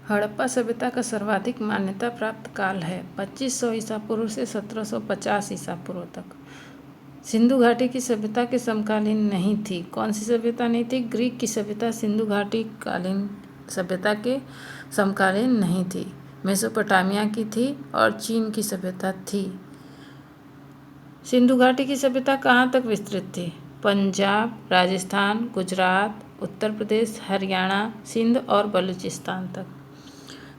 हड़प्पा सभ्यता का सर्वाधिक मान्यता प्राप्त काल है 2500 ईसा पूर्व से 1750 ईसा पूर्व तक। सिंधु घाटी की सभ्यता के समकालीन नहीं थी। कौन सी सभ्यता नहीं थी? ग्रीक की सभ्यता सिंधु घाटी कालीन सभ्यता के समकालीन नहीं थी। मेसोपोटामिया की थी और चीन की सभ्यता थी। सिंधु घाटी की सभ्यता कहाँ तक विस्तृत थी? पंजाब, राजस्थान, गुजरात, उत्तर प्रदेश, हरियाणा, सिंध और बलूचिस्तान तक।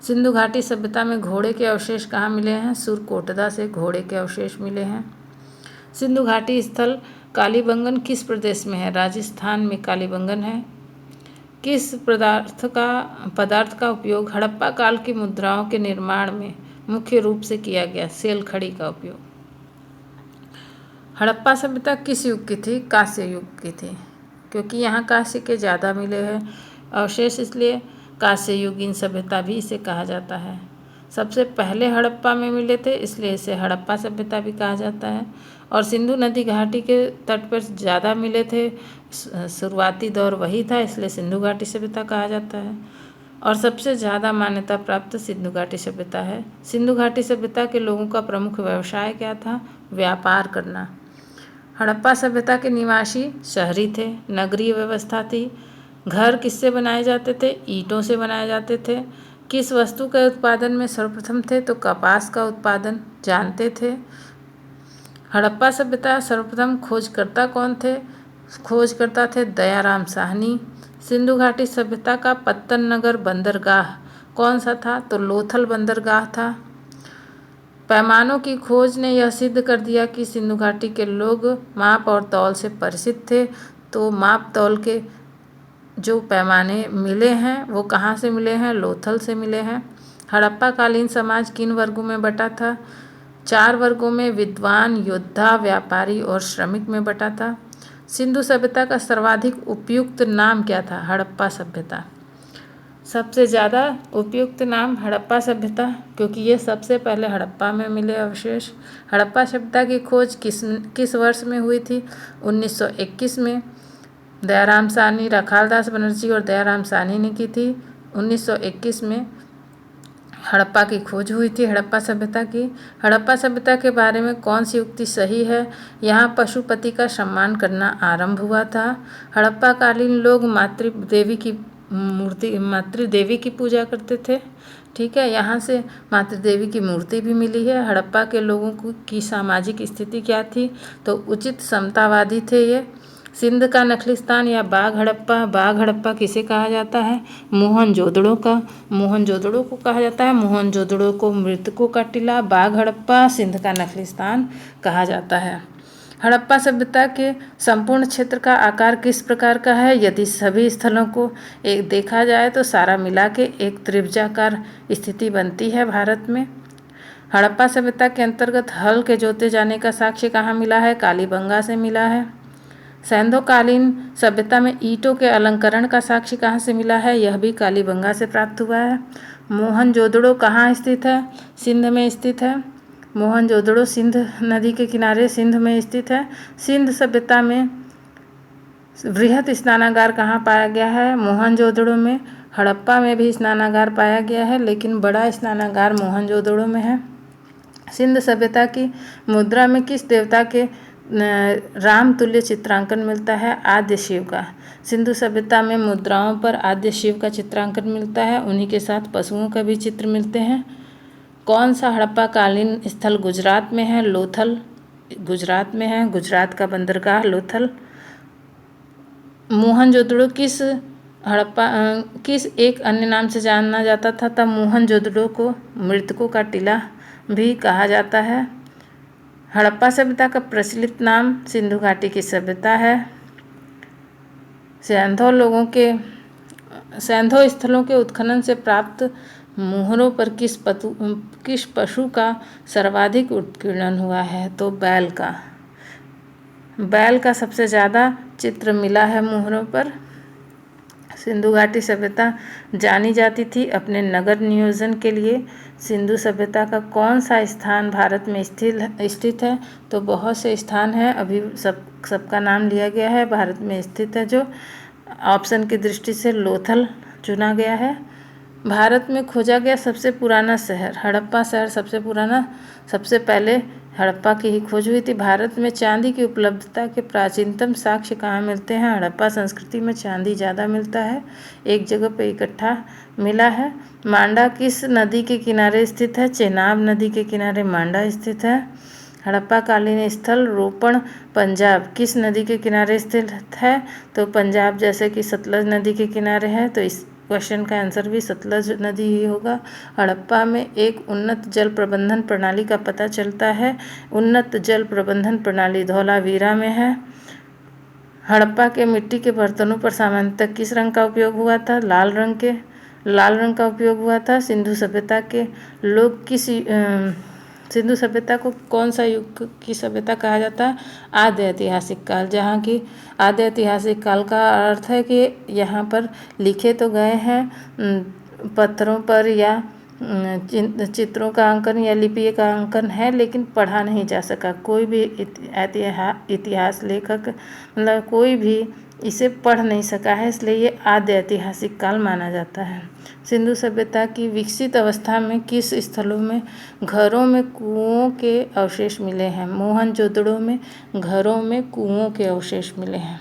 सिंधु घाटी सभ्यता में घोड़े के अवशेष कहाँ मिले हैं? सुरकोटदा से घोड़े के अवशेष मिले हैं। सिंधु घाटी स्थल कालीबंगन किस प्रदेश में है? राजस्थान में कालीबंगन है। किस पदार्थ का उपयोग हड़प्पा काल की मुद्राओं के निर्माण में मुख्य रूप से किया गया? सेल खड़ी का उपयोग। हड़प्पा सभ्यता किस युग की थी? कांस्य युग की थी, क्योंकि यहाँ कांस्य के ज़्यादा मिले हैं अवशेष, इसलिए कांस्य युगीन सभ्यता भी इसे कहा जाता है। सबसे पहले हड़प्पा में मिले थे, इसलिए इसे हड़प्पा सभ्यता भी कहा जाता है। और सिंधु नदी घाटी के तट पर ज़्यादा मिले थे, शुरुआती दौर वही था, इसलिए सिंधु घाटी सभ्यता कहा जाता है। और सबसे ज़्यादा मान्यता प्राप्त सिंधु घाटी सभ्यता है। सिंधु घाटी सभ्यता के लोगों का प्रमुख व्यवसाय क्या था? व्यापार करना। हड़प्पा सभ्यता के निवासी शहरी थे, नगरीय व्यवस्था थी। घर किससे बनाए जाते थे? ईंटों से बनाए जाते थे। किस वस्तु के उत्पादन में सर्वप्रथम थे? तो कपास का उत्पादन जानते थे। हड़प्पा सभ्यता सर्वप्रथम खोजकर्ता कौन थे? खोजकर्ता थे दयाराम साहनी। सिंधु घाटी सभ्यता का पत्तन नगर बंदरगाह कौन सा था? तो लोथल बंदरगाह था। पैमानों की खोज ने यह सिद्ध कर दिया कि सिंधु घाटी के लोग माप और तौल से परिचित थे। तो माप तौल के जो पैमाने मिले हैं वो कहाँ से मिले हैं? लोथल से मिले हैं। हड़प्पा कालीन समाज किन वर्गों में बटा था? 4 वर्गों में, विद्वान, योद्धा, व्यापारी और श्रमिक में बटा था। सिंधु सभ्यता का सर्वाधिक उपयुक्त नाम क्या था? हड़प्पा सभ्यता। सबसे ज़्यादा उपयुक्त नाम हड़प्पा सभ्यता, क्योंकि ये सबसे पहले हड़प्पा में मिले अवशेष। हड़प्पा सभ्यता की खोज किस वर्ष में हुई थी? 1921 में। दयाराम साहनी, रखालदास बनर्जी और दयाराम साहनी ने की थी। 1921 में हड़प्पा की खोज हुई थी हड़प्पा सभ्यता की। हड़प्पा सभ्यता के बारे में कौन सी उक्ति सही है? यहाँ पशुपति का सम्मान करना आरंभ हुआ था। हड़प्पा कालीन लोग मातृदेवी की पूजा करते थे। ठीक है, यहाँ से मातृदेवी की मूर्ति भी मिली है। हड़प्पा के लोगों की सामाजिक स्थिति क्या थी? तो उचित समतावादी थे ये। सिंध का नखलिस्तान या बाघ हड़प्पा किसे कहा जाता है? मोहनजोदड़ो को कहा जाता है। मोहनजोदड़ो को मृतकों का टीला, बाघ हड़प्पा सिंध का नखलिस्तान कहा जाता है। हड़प्पा सभ्यता के संपूर्ण क्षेत्र का आकार किस प्रकार का है? यदि सभी स्थलों को एक देखा जाए तो सारा मिला के एक त्रिभुजाकार स्थिति बनती है भारत में। हड़प्पा सभ्यता के अंतर्गत हल के जोते जाने का साक्ष्य कहाँ मिला है? कालीबंगा से मिला है। सैंधोकालीन सभ्यता में ईंटों के अलंकरण का साक्ष्य कहाँ से मिला है? यह भी कालीबंगा से प्राप्त हुआ है। मोहनजोदड़ो कहाँ स्थित है? सिंध में स्थित है। मोहनजोदड़ो सिंध नदी के किनारे सिंध में स्थित है। सिंध सभ्यता में वृहत स्नानागार कहाँ पाया गया है? मोहनजोदड़ो में। हड़प्पा में भी स्नानागार पाया गया है, लेकिन बड़ा स्नानागार मोहनजोदड़ो में है। सिंध सभ्यता की मुद्रा में किस देवता के राम तुल्य चित्रांकन मिलता है? आद्य शिव का। सिंधु सभ्यता में मुद्राओं पर आद्य शिव का चित्रांकन मिलता है, उन्हीं के साथ पशुओं का भी चित्र मिलते हैं। कौन सा हड़प्पा कालीन स्थल गुजरात में है? लोथल गुजरात में है। गुजरात का बंदरगाह लोथल। मोहनजोदड़ो किस एक अन्य नाम से जाना जाता था? तब मोहनजोदड़ो को मृतकों का टीला भी कहा जाता है। हड़प्पा सभ्यता का प्रचलित नाम सिंधु घाटी की सभ्यता है। सैंधो स्थलों के उत्खनन से प्राप्त मोहरों पर किस पशु का सर्वाधिक उत्कीर्णन हुआ है? तो बैल का सबसे ज़्यादा चित्र मिला है मोहरों पर। सिंधु घाटी सभ्यता जानी जाती थी अपने नगर नियोजन के लिए। सिंधु सभ्यता का कौन सा स्थान भारत में स्थित है? तो बहुत से स्थान हैं, अभी सबका नाम लिया गया है। भारत में स्थित है जो ऑप्शन की दृष्टि से लोथल चुना गया है। भारत में खोजा गया सबसे पुराना शहर, हड़प्पा शहर सबसे पुराना, सबसे पहले हड़प्पा की ही खोज हुई थी। भारत में चांदी की उपलब्धता के प्राचीनतम साक्ष्य कहाँ मिलते हैं? हड़प्पा संस्कृति में चांदी ज़्यादा मिलता है, एक जगह पे इकट्ठा मिला है। मांडा किस नदी के किनारे स्थित है? चेनाब नदी के किनारे मांडा स्थित है। हड़प्पा कालीन स्थल रोपण पंजाब किस नदी के किनारे स्थित है? तो पंजाब जैसे कि सतलज नदी के किनारे है, तो इस क्वेश्चन का आंसर भी सतलज नदी ही होगा। हड़प्पा में एक उन्नत जल प्रबंधन प्रणाली का पता चलता है। उन्नत जल प्रबंधन प्रणाली धौलावीरा में है। हड़प्पा के मिट्टी के बर्तनों पर सामान्यतः किस रंग का उपयोग हुआ था? लाल रंग का उपयोग हुआ था। सिंधु सभ्यता के लोग सिंधु सभ्यता को कौन सा युग की सभ्यता कहा जाता है? आद्य ऐतिहासिक काल, जहाँ की आद्य ऐतिहासिक काल का अर्थ है कि यहाँ पर लिखे तो गए हैं पत्थरों पर या चित्रों का अंकन या लिपि का अंकन है, लेकिन पढ़ा नहीं जा सका। कोई भी इतिहास लेखक मतलब कोई भी इसे पढ़ नहीं सका है, इसलिए ये आद्य ऐतिहासिक काल माना जाता है। सिंधु सभ्यता की विकसित अवस्था में किस स्थलों में घरों में कुओं के अवशेष मिले हैं? मोहनजोदड़ो में घरों में कुओं के अवशेष मिले हैं।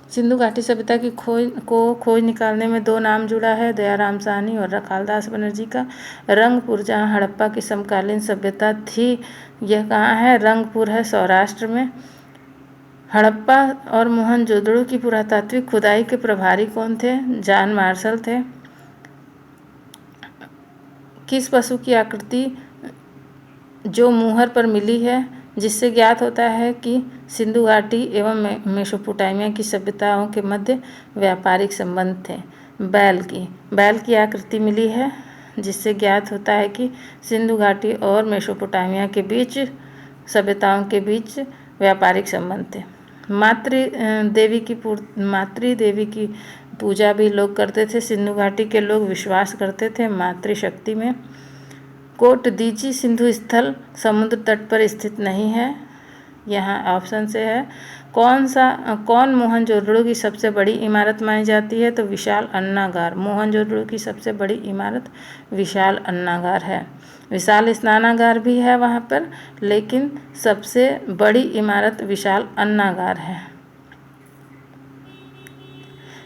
सिंधु घाटी सभ्यता की खोज निकालने में दो नाम जुड़ा है, दयाराम साहनी और रखालदास बनर्जी का। रंगपुर, जहाँ हड़प्पा की समकालीन सभ्यता थी, यह कहाँ है? रंगपुर है, सौराष्ट्र में। हड़प्पा और मोहनजोदड़ो की पुरातात्विक खुदाई के प्रभारी कौन थे? जॉन मार्शल थे। किस पशु की आकृति जो मुहर पर मिली है, जिससे ज्ञात होता है कि सिंधु घाटी एवं मेसोपोटामिया की सभ्यताओं के मध्य व्यापारिक संबंध थे? बैल की आकृति मिली है, जिससे ज्ञात होता है कि सिंधु घाटी और मेसोपोटामिया के बीच सभ्यताओं के बीच व्यापारिक संबंध थे। मातृ देवी की पूजा भी लोग करते थे। सिंधु घाटी के लोग विश्वास करते थे मातृशक्ति में। कोटदीजी सिंधु स्थल समुद्र तट पर स्थित नहीं है। यहाँ ऑप्शन से है कौन मोहनजोदड़ो की सबसे बड़ी इमारत मानी जाती है? तो विशाल अन्नागार। मोहनजोदड़ो की सबसे बड़ी इमारत विशाल अन्नागार है। विशाल स्नानागार भी है वहाँ पर, लेकिन सबसे बड़ी इमारत विशाल अन्नागार है।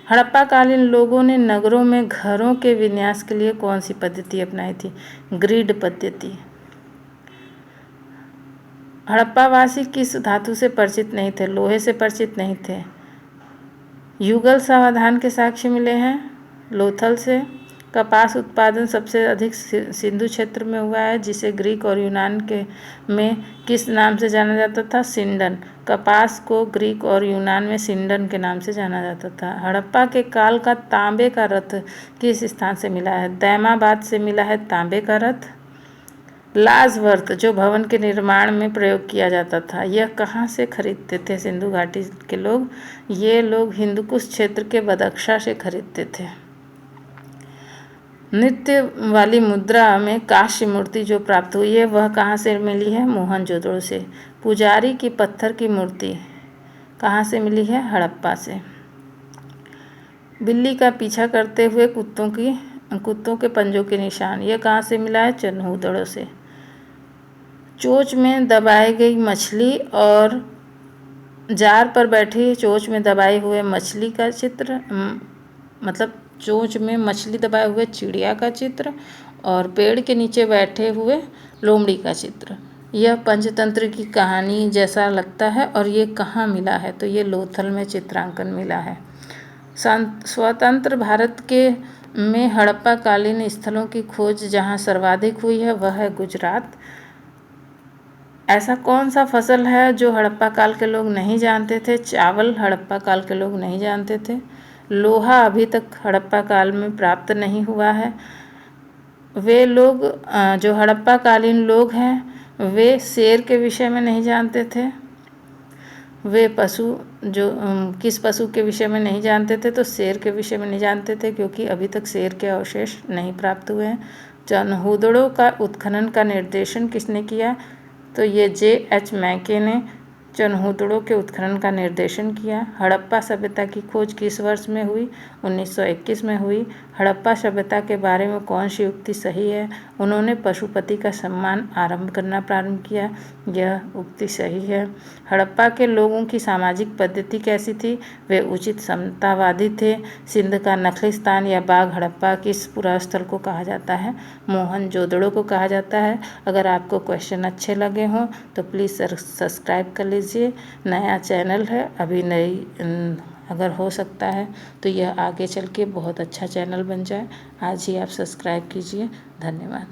हड़प्पा कालीन लोगों ने नगरों में घरों के विन्यास के लिए कौन सी पद्धति अपनाई थी? ग्रिड पद्धति। हड़प्पावासी किस धातु से परिचित नहीं थे? लोहे से परिचित नहीं थे। युगल समाधान के साक्ष्य मिले हैं लोथल से। कपास उत्पादन सबसे अधिक सिंधु क्षेत्र में हुआ है, जिसे ग्रीक और यूनान में किस नाम से जाना जाता था? सिंडन। कपास को ग्रीक और यूनान में सिंडन के नाम से जाना जाता था। हड़प्पा के काल का तांबे का रथ किस स्थान से मिला है? दैमाबाद से मिला है तांबे का रथ। लाजवर्थ, जो भवन के निर्माण में प्रयोग किया जाता था, यह कहाँ से खरीदते थे सिंधु घाटी के लोग? ये लोग हिंदुकुश क्षेत्र के बदख्शा से खरीदते थे। नृत्य वाली मुद्रा में कांस्य मूर्ति जो प्राप्त हुई है, वह कहाँ से मिली है? मोहनजोदड़ो से। पुजारी की पत्थर की मूर्ति कहाँ से मिली है? हड़प्पा से। बिल्ली का पीछा करते हुए कुत्तों के पंजों के निशान, यह कहाँ से मिला है? चन्हूदड़ो से। चोंच में दबाई गई मछली और जार पर बैठी चोंच में दबाए हुए मछली का चित्र, मतलब चोंच में मछली दबाए हुए चिड़िया का चित्र और पेड़ के नीचे बैठे हुए लोमड़ी का चित्र। यह पंचतंत्र की कहानी जैसा लगता है और ये कहाँ मिला है? तो ये लोथल में चित्रांकन मिला है। स्वतंत्र भारत में हड़प्पा कालीन स्थलों की खोज जहाँ सर्वाधिक हुई है, वह है गुजरात। ऐसा कौन सा फसल है जो हड़प्पा काल के लोग नहीं जानते थे? चावल हड़प्पा काल के लोग नहीं जानते थे। लोहा अभी तक हड़प्पा काल में प्राप्त नहीं हुआ है। वे लोग जो हड़प्पा कालीन लोग हैं, वे शेर के विषय में नहीं जानते थे। वे किस पशु के विषय में नहीं जानते थे? तो शेर के विषय में नहीं जानते थे, क्योंकि अभी तक शेर के अवशेष नहीं प्राप्त हुए हैं। चन्हूदड़ो का उत्खनन का निर्देशन किसने किया? तो ये J.H. मैके ने चनहूदड़ों के उत्खनन का निर्देशन किया। हड़प्पा सभ्यता की खोज किस वर्ष में हुई? 1921 में हुई। हड़प्पा सभ्यता के बारे में कौन सी उक्ति सही है? उन्होंने पशुपति का सम्मान आरंभ करना प्रारंभ किया। यह उक्ति सही है। हड़प्पा के लोगों की सामाजिक पद्धति कैसी थी? वे उचित समतावादी थे। सिंध का नखलिस्तान या बाग हड़प्पा किस पुरास्थल को कहा जाता है? मोहनजोदड़ो को कहा जाता है। अगर आपको क्वेश्चन अच्छे लगे हों तो प्लीज़ सब्सक्राइब कर लीजिए। नया चैनल है, अभी नई अगर हो सकता है तो यह आगे चल के बहुत अच्छा चैनल बन जाए। आज ही आप सब्सक्राइब कीजिए। धन्यवाद।